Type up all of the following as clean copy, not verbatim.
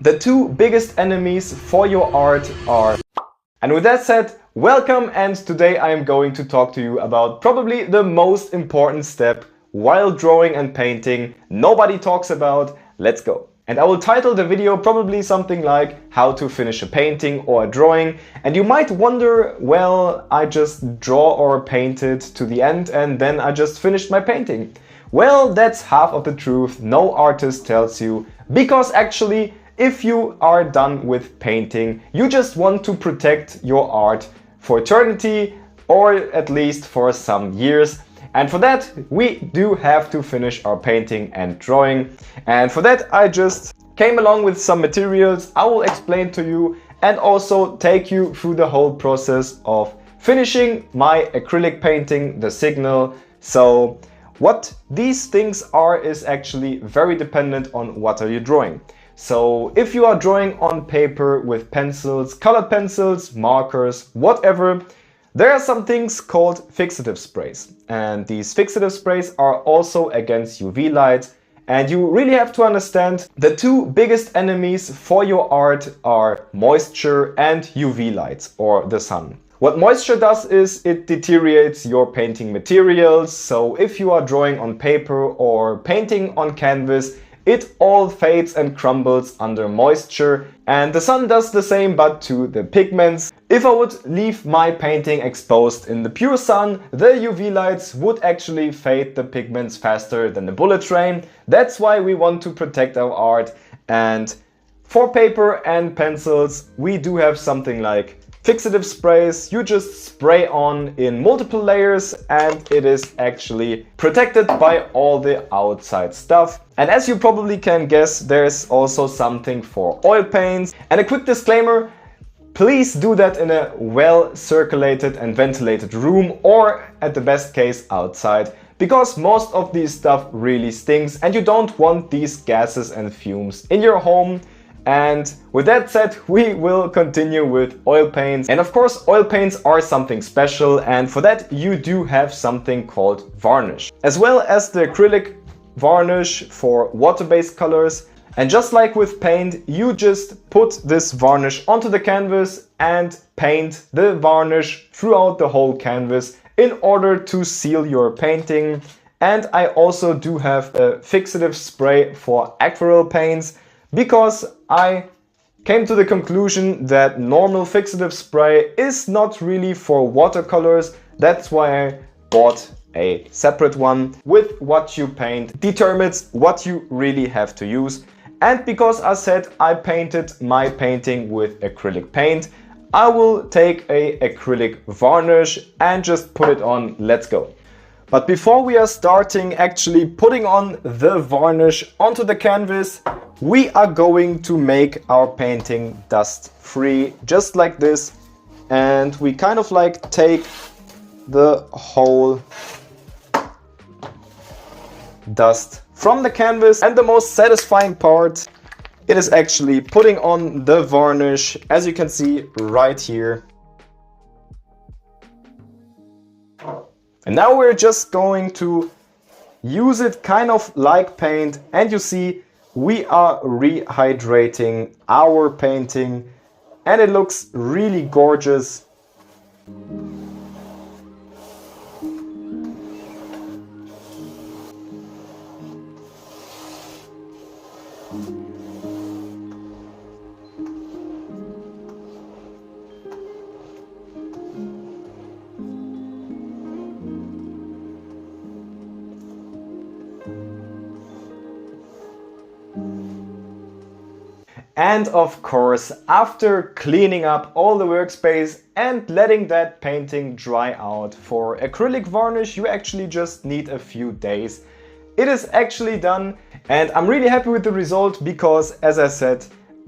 The two biggest enemies for your art are... And with that said, welcome, and today I am going to talk to you about probably the most important step while drawing and painting nobody talks about. Let's go. And I will title the video probably something like how to finish a painting or a drawing. And you might wonder, well, I just draw or paint it to the end and then I just finished my painting. Well, that's half of the truth no artist tells you, because actually if you are done with painting, you just want to protect your art for eternity, or at least for some years. And for that, we do have to finish our painting and drawing. And for that, I just came along with some materials I will explain to you and also take you through the whole process of finishing my acrylic painting, the Signal. So what these things are is actually very dependent on what are you drawing. So if you are drawing on paper with pencils, colored pencils, markers, whatever, there are some things called fixative sprays. And these fixative sprays are also against UV light. And you really have to understand the two biggest enemies for your art are moisture and UV light, or the sun. What moisture does is it deteriorates your painting materials. So if you are drawing on paper or painting on canvas, it all fades and crumbles under moisture, and the sun does the same but to the pigments. If I would leave my painting exposed in the pure sun, the UV lights would actually fade the pigments faster than the bullet train. That's why we want to protect our art. And for paper and pencils, we do have something like fixative sprays. You just spray on in multiple layers and it is actually protected by all the outside stuff. And as you probably can guess, there's also something for oil paints. And a quick disclaimer, please do that in a well circulated and ventilated room, or at the best case outside, because most of these stuff really stinks and you don't want these gases and fumes in your home. And with that said, we will continue with oil paints. And of course, oil paints are something special, and for that you do have something called varnish, as well as the acrylic varnish for water-based colors. And just like with paint, you just put this varnish onto the canvas and paint the varnish throughout the whole canvas in order to seal your painting. And I also do have a fixative spray for aquarelle paints, because I came to the conclusion that normal fixative spray is not really for watercolors. That's why I bought a separate one. With what you paint determines what you really have to use. And because I said I painted my painting with acrylic paint, I will take a acrylic varnish and just put it on. Let's go. But before we are starting actually putting on the varnish onto the canvas, we are going to make our painting dust free, just like this. And we kind of like take the whole dust from the canvas. And the most satisfying part, it is actually putting on the varnish, as you can see right here. And now we're just going to use it kind of like paint, and you see we are rehydrating our painting and it looks really gorgeous. And of course, after cleaning up all the workspace and letting that painting dry out, for acrylic varnish you actually just need a few days. It is actually done, and I'm really happy with the result because, as I said,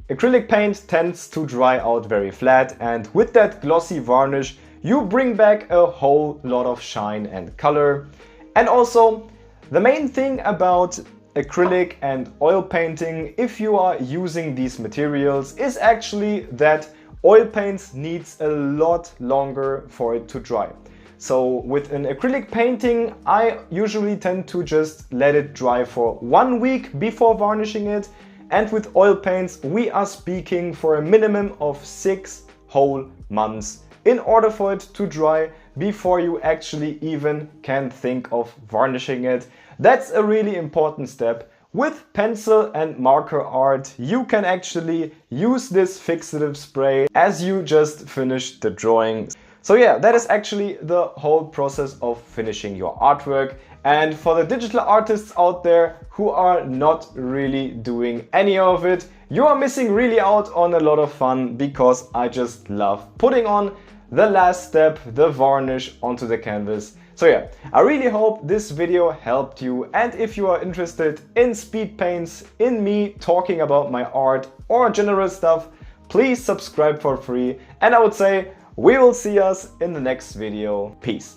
acrylic paint tends to dry out very flat, and with that glossy varnish you bring back a whole lot of shine and color. And also, the main thing about acrylic and oil painting, if you are using these materials, is actually that oil paints needs a lot longer for it to dry. So with an acrylic painting, I usually tend to just let it dry for 1 week before varnishing it. and with oil paints we are speaking for a minimum of 6 whole months in order for it to dry before you actually even can think of varnishing it. That's a really important step. With pencil and marker art, you can actually use this fixative spray as you just finished the drawing. So yeah, that is actually the whole process of finishing your artwork. And for the digital artists out there who are not really doing any of it, you are missing really out on a lot of fun, because I just love putting on the last step, the varnish, onto the canvas. So yeah, I really hope this video helped you, and if you are interested in speed paints, in me talking about my art or general stuff, please subscribe for free, and I would say we will see us in the next video. Peace.